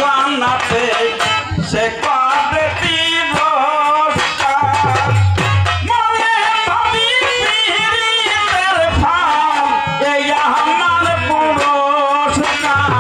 জান্নাতে সে কাঁদে দিবসকাল মনে ভাবি পীরের ফাল এই আমার পুরস্কার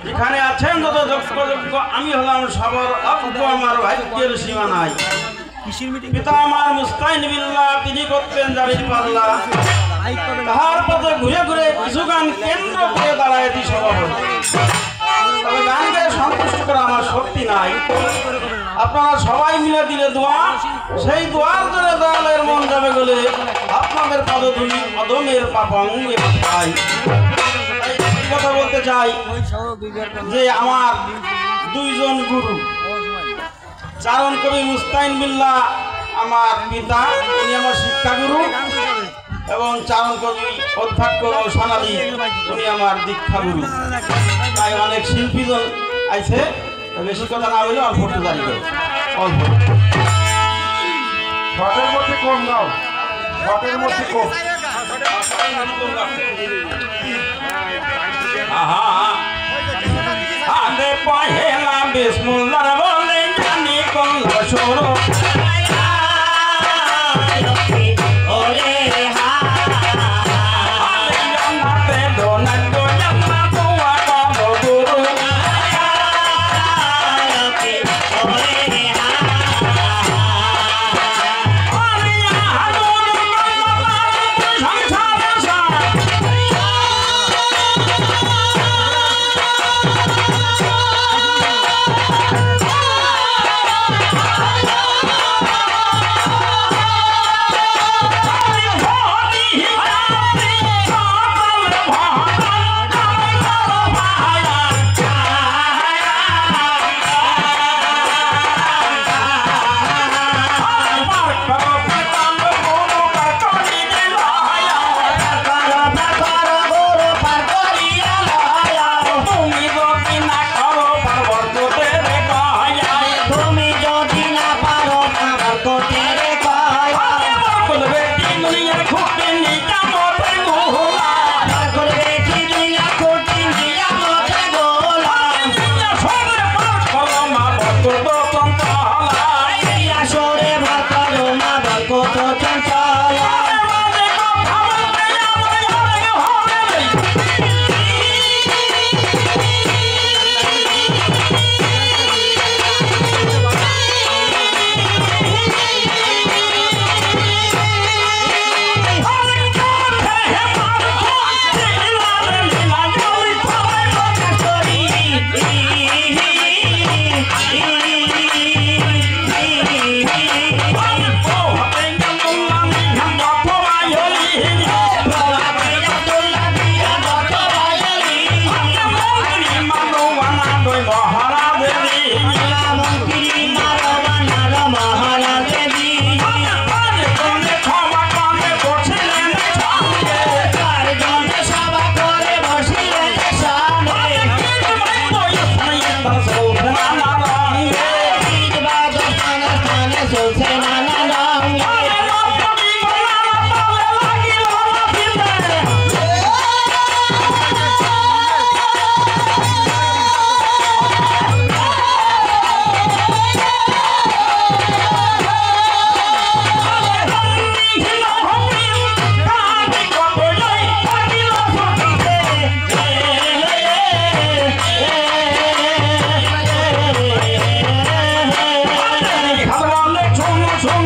এখানে আছেন যত যোগ্য আমি হলাম সবার অজ্ঞ আমার ভাগ্যের সীমা নাই পিতা আমার মুস্তাইন বিল্লাহ তিনি করতেন জারির পাল্লা তাহার পথে ঘুরে ঘুরে কিছু গান কেন্দ্র করে দাঁড়ায় দি সভাপতি তবে গানকে সন্তুষ্ট করা আমার শক্তি নাই আপনারা সবাই মিলে দিলে দোয়া সেই দোয়ার জন্য দয়ালের মন যাবে বলে আপনাদের পদধূলি অদমের পাপং পাই কথা বলতে চাই যে আমার দুইজন গুরু চারণ কবি মুস্তাইন বিল্লাহ আমার পিতা উনি আমার শিক্ষাগুরু এবং চারণ কবি অধ্যক্ষ সোনালী উনি আমার দীক্ষাগুরু তাই অনেক শিল্পীজন আইছে বেশি কথা না হইলে অল্প একটু জারি করে অল্প ঘটের মধ্যে কম দাও ঘটের মধ্যে কম আগে পহেলা বিসমুল্লাহ বলে জানি কল্ল শুরু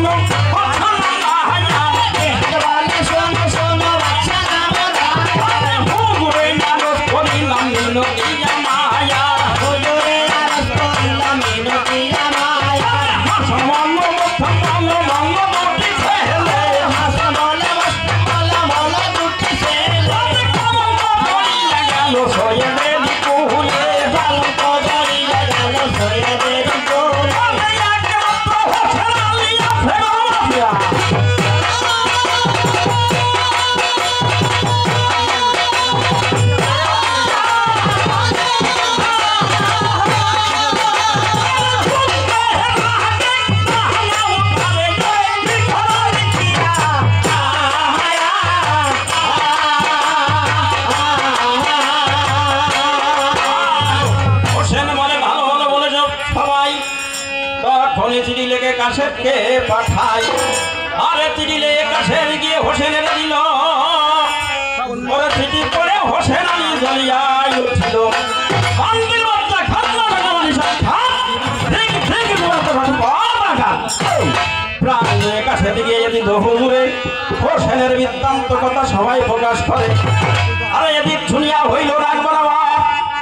শোনো কথা না হায়া বলে শোনো শোনো বাচ্চা নামরা হুজুরে নারদ করিলাম মিনতি মায়া হুজুরে আরজ করলাম মিনতি মায়া হাসন মল্ল মল্ল মল্ল দুটি ছেলে হাসা বলে মস্ত বলে দুটি ছেলে কলঙ্ক পড়িয়া গেল সৈয়দের কুলে কলঙ্ক ধরিয়া গেল সৈয়দের কোলে একমাত্র হোসেন আলী আছে বাবা হোসেন বলে ভালো ভালো বলেছ সবাই তখনই চিঠি লেগে কাশেরকে পাঠাই আরে চিঠি লেগে কাশের গিয়ে হোসেনের দিল ওরা চিঠি পড়ে হোসেন আলী জ্বলিয়াই উঠছিল বান্দির বাচ্চা খাতনা রাজামানি সাহেব খাত ঠিক ঠিক বাচ্চা খাত বাবা প্রাণ নিয়ে কাছে দিকে এদিন হুজুরে হোসেনের বৃত্তান্ত কথা সবাই প্রকাশ করে আরে এদিক শুনিয়া হইল রাগ বরাবর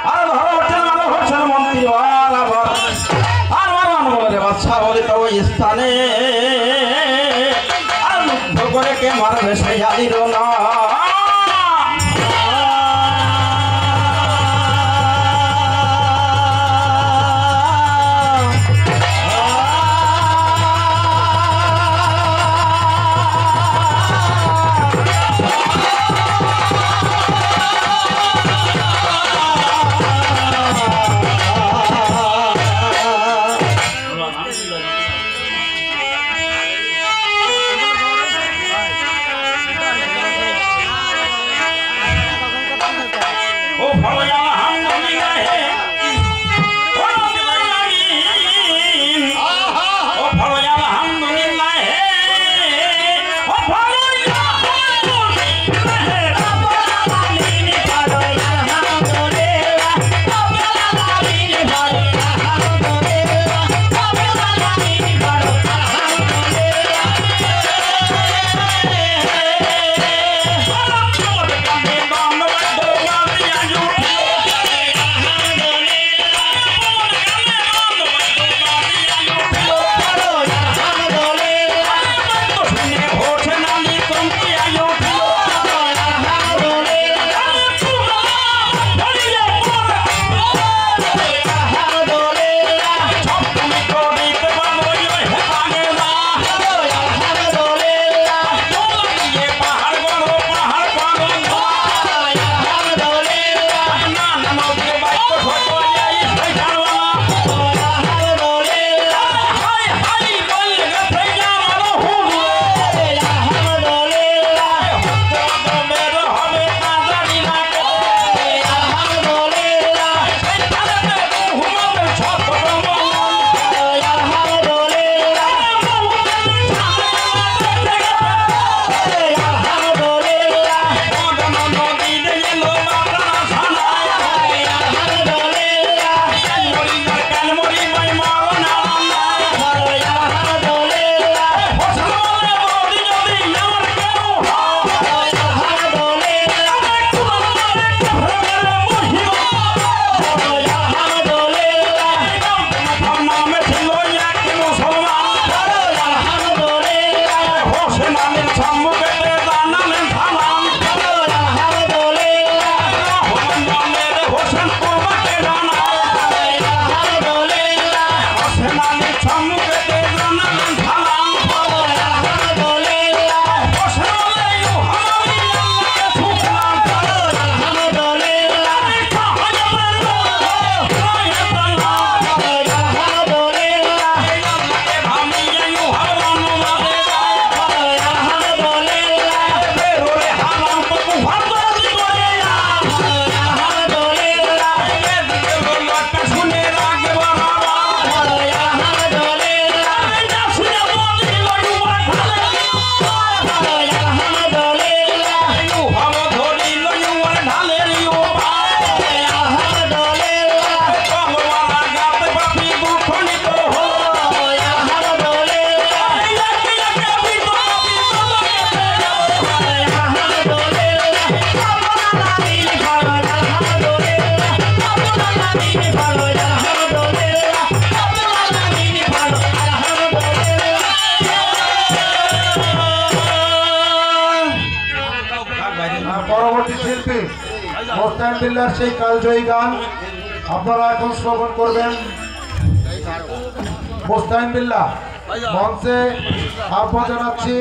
আরে ধরো হোসেন মানে হোসেন মন্ত্রী বরাবর আর মারওয়ান বলে বাচ্চা বলে তো ওই স্থানে আর মুগ্ধ করে কে মারবে সেই আদির না মোস্তাইন বিল্লাহর সেই কালজয়ী গান আপনারা এখন শ্রবণ করবেন। মোস্তাইন বিল্লাহ মঞ্চে আহ্বান জানাচ্ছি।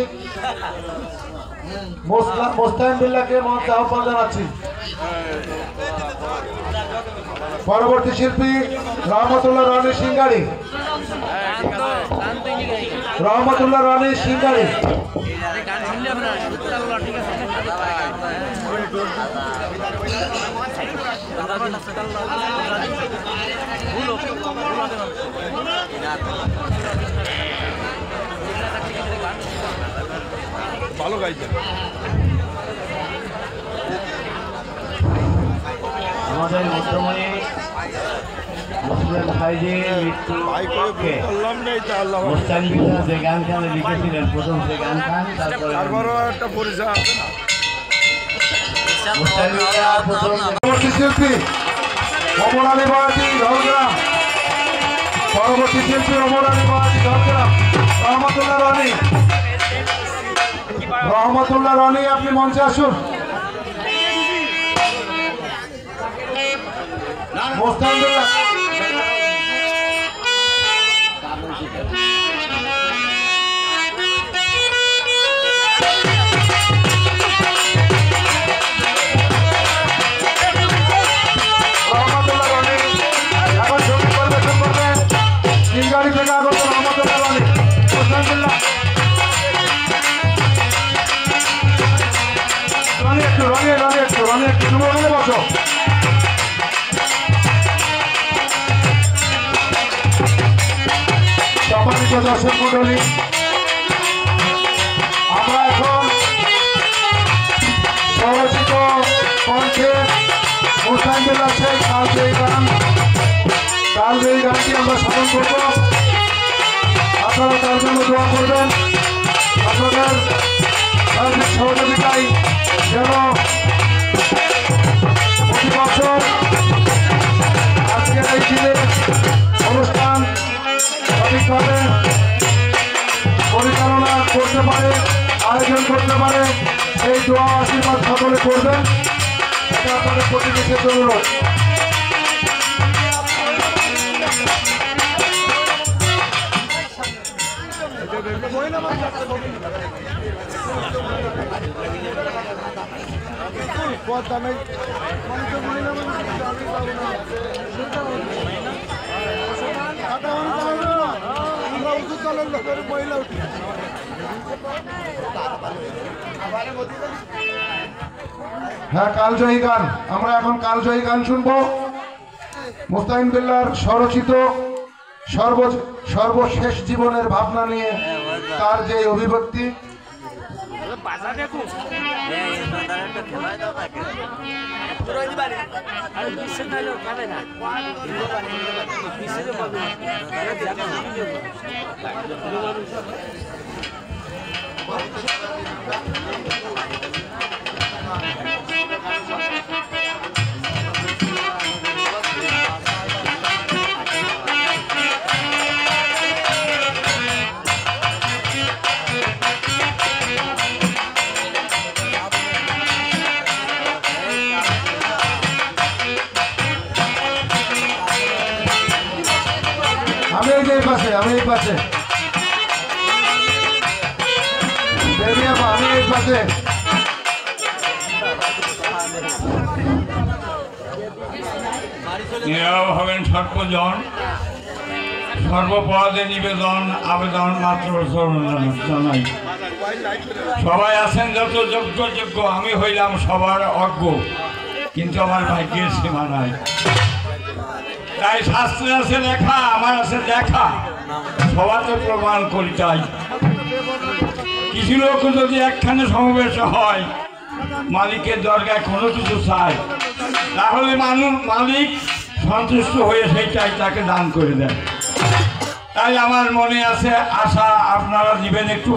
মোস্তাইন বিল্লাহকে মঞ্চে আহ্বান জানাচ্ছি। পরবর্তী শিল্পী রহমতুল্লাহ রনি সিঙ্গারি। রহমতুল্লাহ রনি সিঙ্গারি। ভালো গাইছে। আমাদের মধ্যমণি মুসলিম ভাইজির মৃত্যুর পক্ষে মোস্তাইন বিল্লাহ যে গান খানে লিখেছিলেন, প্রথম যে গান খান, তারপরে একটা পরিচয় আছে না। মোস্তাইন বিল্লাহ প্রথম পরবর্তী শিল্পী অমর আলী বাহাদুর ঝাড়গ্রাম। পরবর্তী শিল্পী অমর আলী বাহাদুর ঝাড়গ্রাম। রহমতুল্লাহ রনি। রহমতুল্লাহ রনি আপনি মঞ্চে আসুন। মোস্তাইন বিল্লাহ সিঙ্গারি থেকে আগত রহমতুল্লাহ রনি। মোস্তাইন বিল্লাহ রনি একটু তুমি ওখানে বসো। সম্মানিত দর্শক মন্ডলী, আমরা এখন স্বরচিত কণ্ঠে মোস্তাইন বিল্লাহর সেই কালজয়ী গানটি আমরা স্মরণ করব। আপনারা তার জন্য দোয়া করবেন। আপনাদের সহযোগিতায় যেন প্রতি বছর আজকের এই দিনে অনুষ্ঠান সঠিকভাবে পরিচালনা করতে পারে, আয়োজন করতে পারে, সেই দোয়া আশীর্বাদ সকলে করবেন। এটা আপনাদের প্রতি বিশেষ অনুরোধ। হ্যাঁ, কালজয়ী গান। আমরা এখন কালজয়ী গান শুনবো। মোস্তাইন বিল্লাহর স্বরচিত সর্বশেষ জীবনের ভাবনা নিয়ে তার যে অভিব্যক্তি, আমি এই পাশে আমি এই পাশে। নীরব হবেন সর্বজন, সর্বপদে নিবেদন আবেদন মাত্র জানাই। সবাই আছেন যত যোগ্য, আমি হইলাম সবার অজ্ঞ, কিন্তু আমার ভাগ্যের সীমা নাই। তাই শাস্ত্রে আছে লেখা, আমার আছে দেখা, সবাতে প্রমাণ করি। তাই কিছু লোক যদি একখানে সমাবেশ হয়, মালিকের দরগায় কোনো কিছু চায়, তাহলে মালিক সন্তুষ্ট হয়ে সেইটাই তাকে দান করে দেয়। তাই আমার মনে আছে আশা, আপনারা দিবেন একটু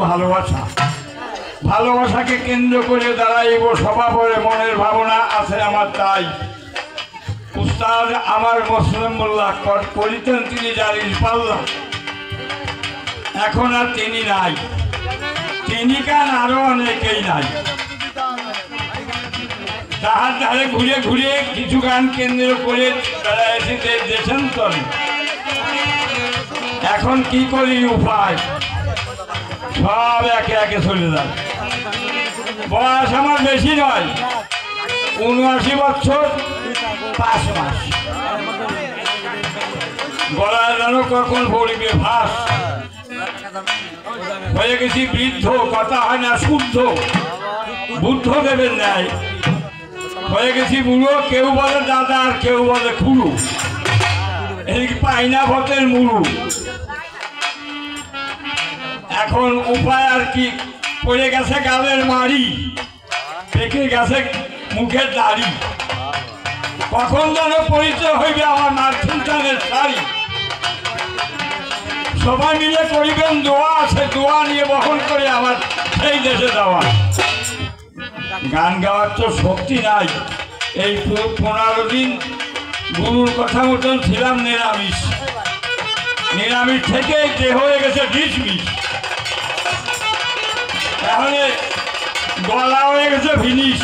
ভালোবাসাকে কেন্দ্র করে দাঁড়াইব সভা পরে মনের ভাবনা আছে আমার। তাই উস্তাদ আমার মুসলিম মোল্লা করিতেন তিনি জারির পাল্লা, এখন আর তিনি নাই, তিনি কান আরো অনেকেই নাই। তাহার ধারে ঘুরে ঘুরে কিছু গান কেন্দ্র করে বেড়াইছি দেশান্তরে। এখন কি করি উপায়, সব একে একে চলে যায়। বয়স আমার বেশি নয়, ৭৯ বছর ৫ মাস। গলায় যেন কখন পড়িবে ফাঁস, হয়ে গেছি বৃদ্ধ, কথা হয় না শুদ্ধ, বুদ্ধ দেবেন নাই। হয়ে গেছি বুড়ো, কেউ বলে দাদা আর কেউ বলে খুড়ু, এদিকে পাইনা ভতের মুড়ু। এখন উপায় আর কি, পড়ে গেছে গালের মারি, পেকে গেছে মুখের দাড়ি। কখন যেন পরিচয় হইবে আমার মার সন্তানের শাড়ি। সবাই মিলে করিবেন দোয়া, আছে দোয়া নিয়ে বহন করে আমার সেই দেশে যাওয়া। গান গাওয়ার তো শক্তি নাই। এই 15 দিন গুরুর কথা মতন ছিলাম নিরামিষ, নিরামিষ থেকে দেহ হয়ে গেছে ডিসমিস। তাহলে গলা হয়ে গেছে ফিনিশ।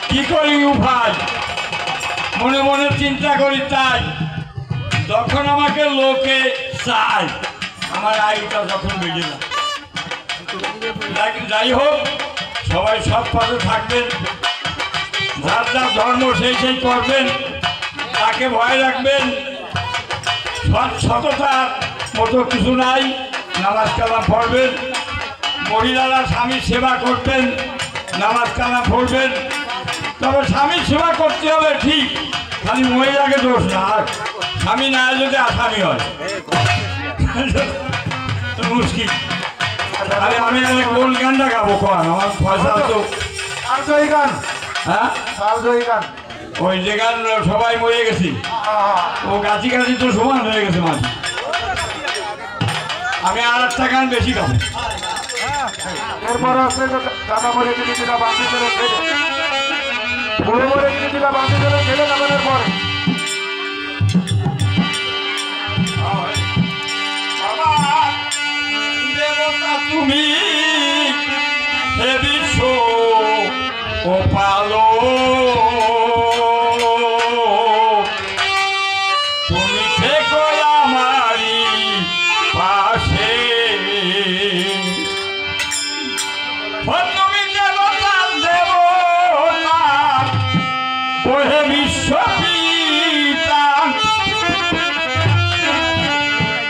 কি করি উপায়, মনে মনে চিন্তা করি তাই। যখন আমাকে লোকে চায়, আমার আয়টা যখন বেড়ে যায়। যাই হোক, সবাই সৎ পথে থাকবেন, যার যার ধর্ম সেই সেই করবেন, তাকে ভয় রাখবেন। সততার মতো কিছু নাই, নামাজ কালাম পড়বেন। মহিলারা স্বামীর সেবা করবেন, নামাজ কালাম পড়বেন। তবে স্বামীর সেবা করতে হবে ঠিক, খালি মহিলাকে দোষ না। আর স্বামী না যদি আসামি হয় মুশকিল। আরে আমি কোন গানটা গাবো কন, আমার পয়সা তো সালজয়ী গান, হ্যাঁ সালজয়ী গান, ওই যে গান সবাই মরে গেছি, ও গাছি গাছি তো সমান হয়ে গেছে মাঝে। আমি আর একটা গান বেশি গাবো। এরপর আছে দাদা মরে গেলে যেটা বাঁধি ধরে ছেড়ে, বুড়ো মরে গেলে যেটা বাঁধি ধরে ছেড়ে নামানোর পরে দেবতা তুমি হে বিশ্ব ও পালো, তুমি থেকো আমারি পাশে। তুমি দেবতা দেবতা ও হে বিশ্ব পিতা,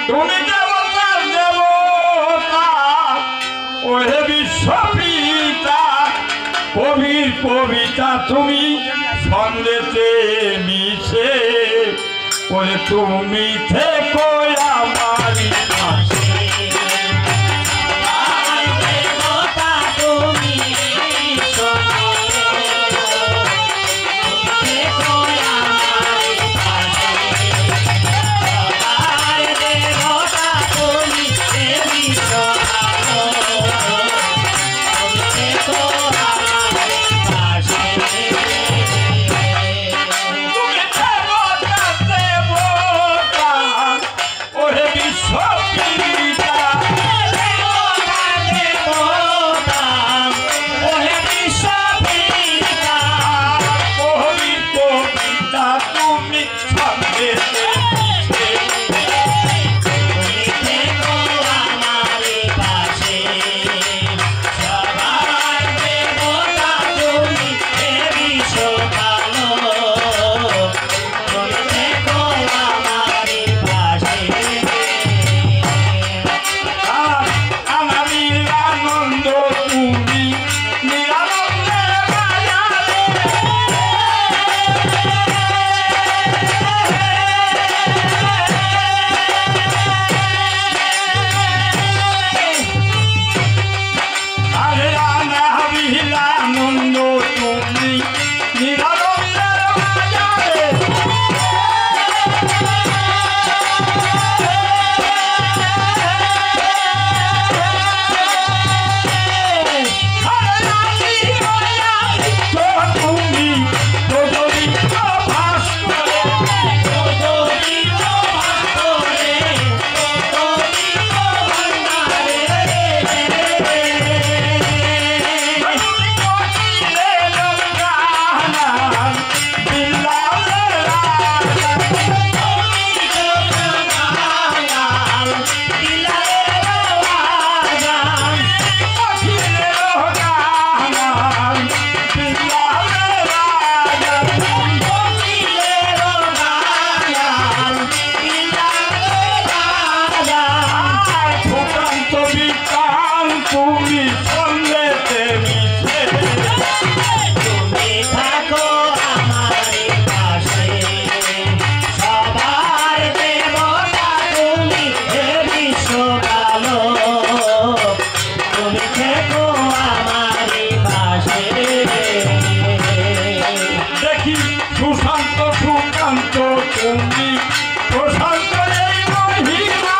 তুমি দেবতা দেবতা ও হে বিশ্ব পিতা। কবির কবিতা তুমি সন্দেতে মিশে, ওরে তুমি থেকো আমারি পাশে। Sorry. তুমি প্রশান্ত এই মহিমা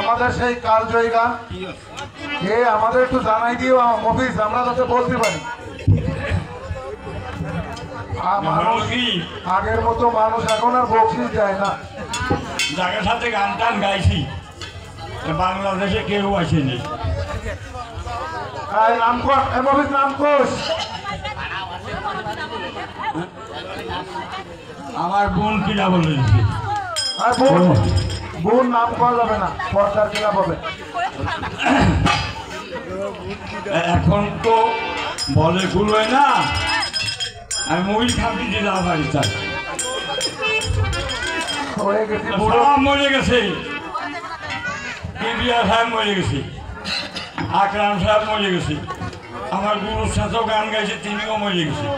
আমাদের সেই কালজয়ী গান এ আমাদের একটু জানাই দিও অফিস, আমরা যাতে বলতে পারি। আগের মতো মানুষ এখন আর বকশিস দেয় না। যাদের সাথে গান টান গাইছি বাংলাদেশে কেউ আসেনি। নাম কর, নাম কোষ আমার বোন কিনা বলেছি। আর বোন বোন নাম পাওয়া যাবে না, পর্দার কিনা পাবে। এখন তো বলে গুলোয় না, আমি মহিল খাবি দিলাম বাড়ি তার হয়ে গেছে বুড়ো। সব মরে গেছে, বিবিয়া সাহেব মরে গেছে, আকরাম সাহেব মরে গেছে, আমার গুরুর সাথেও গান গাইছে, তিনিও মরে গেছে।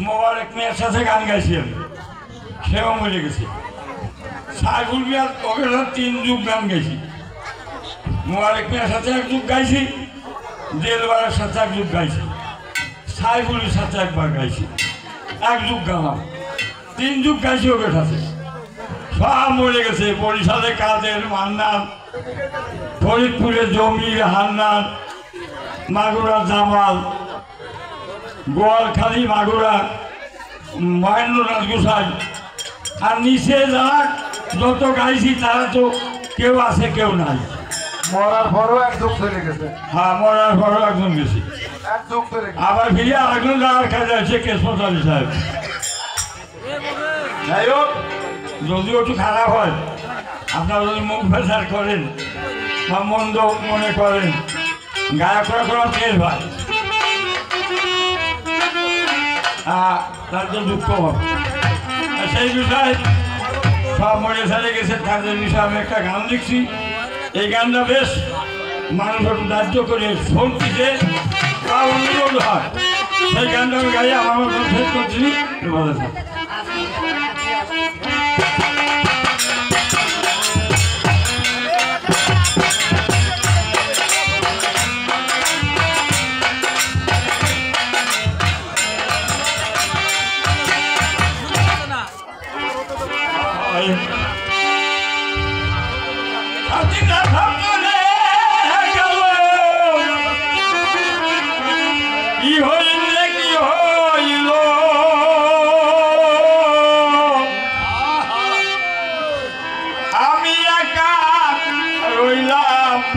মোবারক মেয়ের সাথে গান গাইছি আমি, সেও মরে গেছে। সাইফুল মিয়ার ওকে 3 যুগ গান গাইছি। মোবারক মিয়ার সাথে 1 যুগ গাইছি, দেলবারের সাথে 1 যুগ গাইছি, সাইফুলের সাথে 1 বার গাইছি, 1 যুগ গালাম, 3 যুগ গাইছি ওকে সাথে। সব মরে গেছে। বরিশালে কাদের মান্নান, ফরিদপুরে জমির হান্নান, মাগুরা জামাল, গোয়ালখালী মাগুরা মহেন্দ্রনাথ গোসাই। আর নিচে যারা যত গাইছি তারা তো কেউ আছে কেউ নাই। মরার পরও 1 যুগ চলে গেছে। হ্যাঁ, মরার পরও একজন গেছি। 1 যুগ চলে গেছে। আবার ফিরে আরেকজন যাওয়ার কাজ আছে কেশপতালী সাহেব। যাই হোক, যদিও একটু খারাপ হয়, আপনারা যদি মুখ ভেসার করেন বা মন্দ মনে করেন, গায়করা কোনো তেল ভাই, তার তো দুঃখ হবে। সেই বিষয়ে সব মরে সারে গেছে, তাদের বিষয়ে আমি একটা গান লিখছি। এই গানটা বেশ মানুষ একটু দাহ্য করে শুনতেছে, তা অনুরোধ হয়। সেই গানটা আমি গাই, আমার মতো শেষ করছি। ভালো থাক।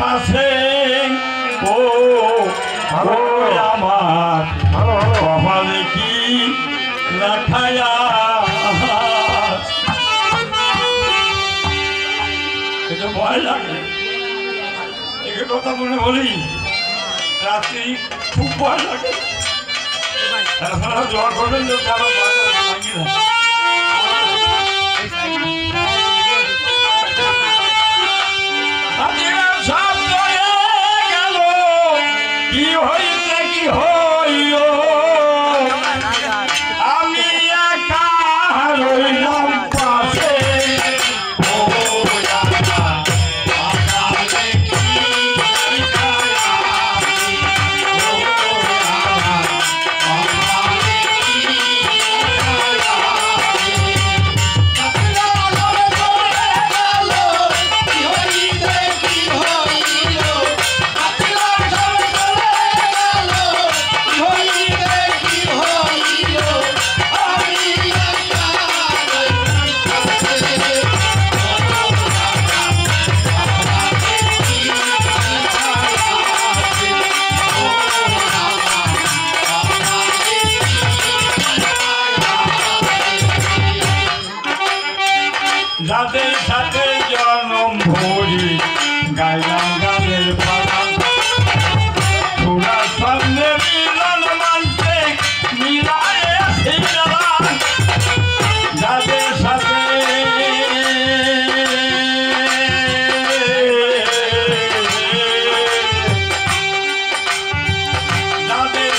পাশে ও আমার কপালে কি লেখায়া, এটা ভয় লাগে। একে কথা মনে বলি, রাত্রি খুব ভয় লাগে। আপনারা জোয়ার করবেন যে তারা ভয় লাগে না। কি হইতে কি হইল, আমি একা রইলাম পাশে। যাদের সাথে জনম ভরি গাইলাম গানের পালা, তোরা সামনে মিলন মানতে মিলায়ে ছিলাম। যাদের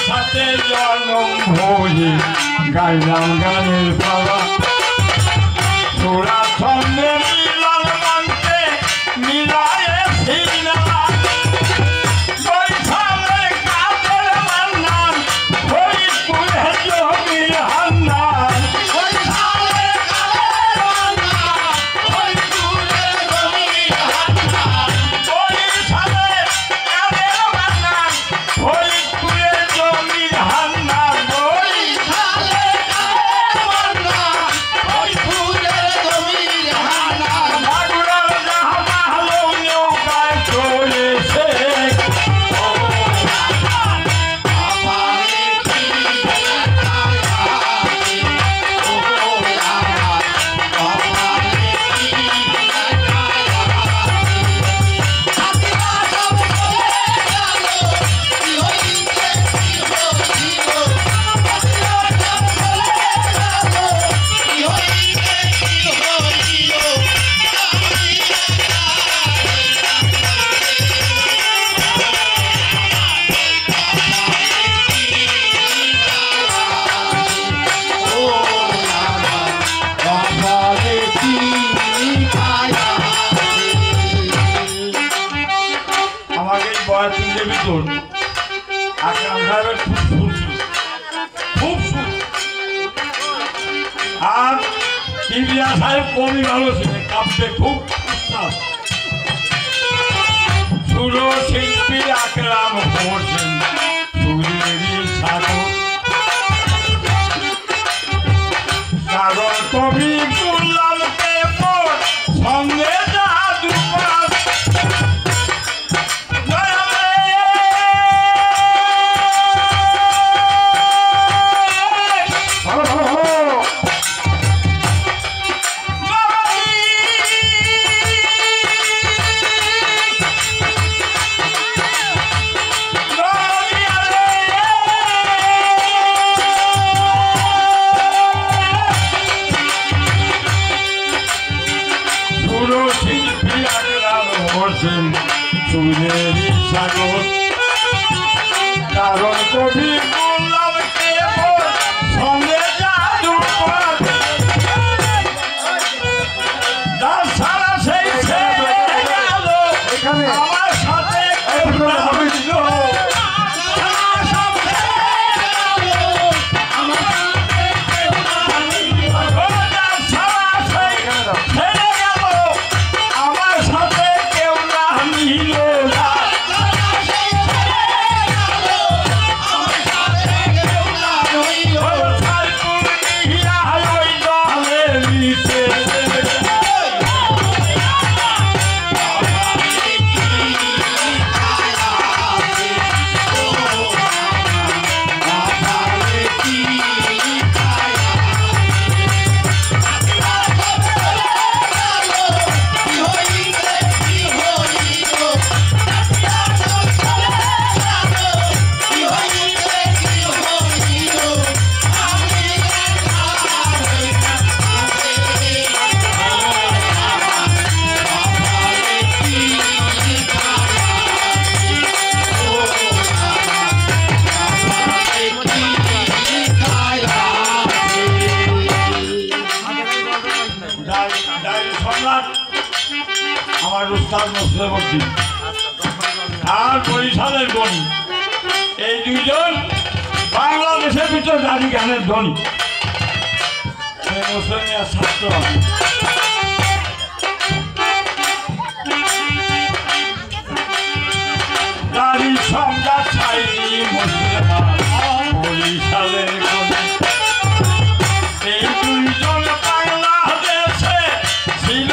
সাথে জনম ভরি গাইলাম গানের পালা, তোরা সামনে মিলন মানতে মিলায়ে ছিলাম। বৈশালে কাদের মান্নান, ফরিদপুরে জমির হান্নান, বৈশালে কাদের মান্নান, ফরিদপুরে জমির হান্নান, বৈশালে কাদের মান্নান, ফরিদপুরে জমির হান্নান, বৈশালে কাদের মান্নান, ফরিদপুরে জমির হান্নান। গানের ভিতর আকরাম সাহেবের খুব সুর আর কিবরিয়া সাহেব কবি ভালো ছিলেন, কাব্যে খুব উস্তাদ। সুর শিল্পী আকরাম হোসেন সুরেরই সাগর, সাগর কবি গুলামকে পর সঙ্গে জাদু পাস। সুরেরই সাগর, কারণ কবি গোলামকে সঙ্গে জাদু সারা সেই আমার সাথে আমার উস্তাদ মুসলিম আর বরিশালের ধনী, এই দুইজন বাংলাদেশের ভিতর দাঁড়ি গানের ধনী। মুসলিমের ছাত্র দাঁড়ি সংঘাত ছাইনি মুসলিম বরিশালের ধনী, এই দুইজন বাংলাদেশে ছিল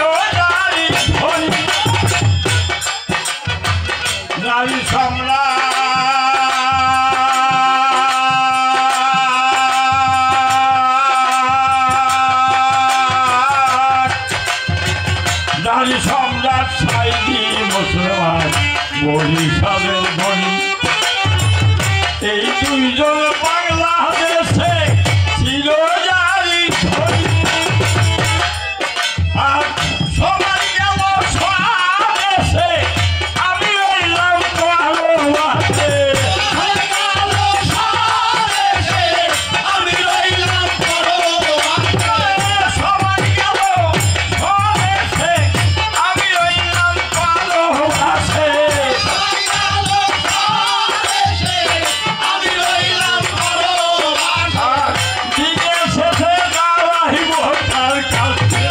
নারী সম্রাট, নারী সম্রাট সাইদি মুসলমান বরিশালের ধনী, এই দুইজন বাংলাদেশে ছিল জারি ধনী। আর সবাই গেল স্বদেশে, আমি রইলাম পরবাসে। সবাই গেল স্বদেশে, আমি রইলাম পরবাসে। দিনের শেষে দাঁড়াইব তার কাছে।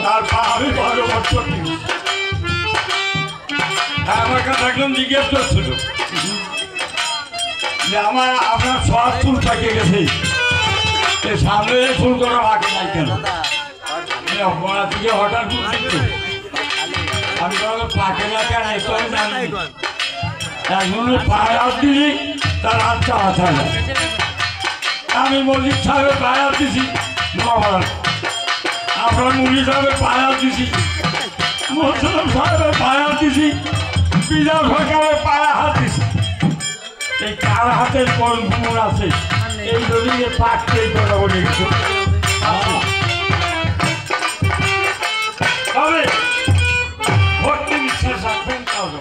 তার পাহাড়ি ভালো আমার কাছে একদম জিজ্ঞেস করছিল যে আপনার সব চুল পাকিয়ে গেছে, সামনে চুল করা বাকি নাই কেন? আপনার থেকে হঠাৎ আমি পাকে না কেন, একজনের পায়ে হাত দিলি তার হাত চালাতে হবে। আমি মল্লিক সাহেবের পায়ে হাত দিছি মহাভারত, আপনার মুলি সাহেবের পায়ে হাত দিছি, মোসলাম সাহেবের পায়ে হাত দিছি, বিজয় সরকারের পায়ে হাত দিছি। এই কার হাতের কোন গুণ আছে এই দলিলে পাকতেই কথা বলে গেছে। তবে ভক্তি বিশ্বাস রাখবেন কাজ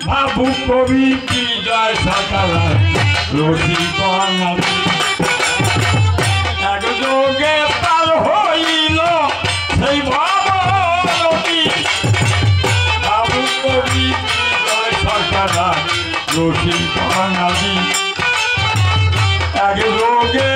ভাবু কবি কি জয় সরকার রসিক এক যোগে পার হইল সেই ভাবী বাবু কবি জয় সরকার রসিক এক যোগে